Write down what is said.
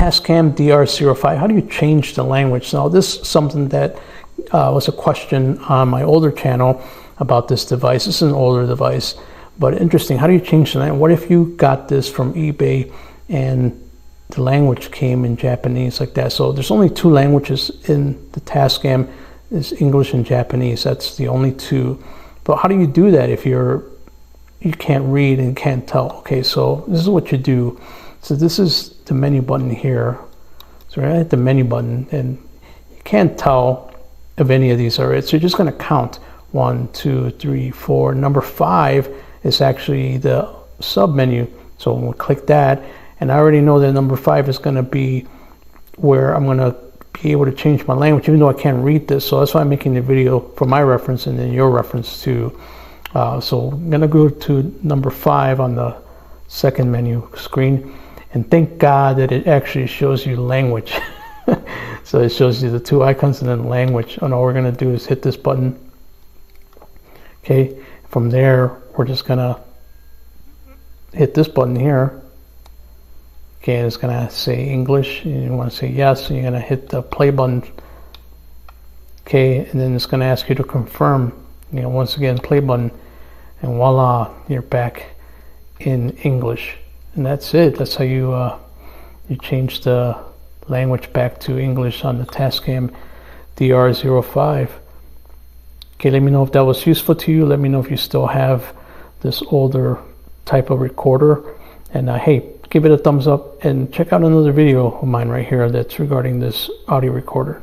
Tascam DR-05. How do you change the language? Now, this is something that was a question on my older channel about this device. This is an older device, but interesting. How do you change the language? What if you got this from eBay and the language came in Japanese like that? So there's only two languages in the Tascam, is English and Japanese. That's the only two. But how do you do that if you can't read and can't tell? Okay, so this is what you do. So this is the menu button here. So right at the menu button, and you can't tell if any of these are it. So you're just going to count 1, 2, 3, 4. Number 5 is actually the sub menu. So we'll click that, and I already know that number 5 is going to be where I'm going to be able to change my language, even though I can't read this. So that's why I'm making the video for my reference and then your reference too. So I'm going to go to number 5 on the second menu screen, and thank God that it actually shows you language. So it shows you the two icons and then language. And all we're going to do is hit this button. Okay, from there we're just going to hit this button here. Okay, and it's going to say English, and you want to say yes, and you're going to hit the play button. Okay, and then it's going to ask you to confirm. You know, once again, play button, and voila, you're back in English. And that's it. That's how you change the language back to English on the Tascam DR-05. Okay, let me know if that was useful to you. Let me know if you still have this older type of recorder. And hey, give it a thumbs up and check out another video of mine right here that's regarding this audio recorder.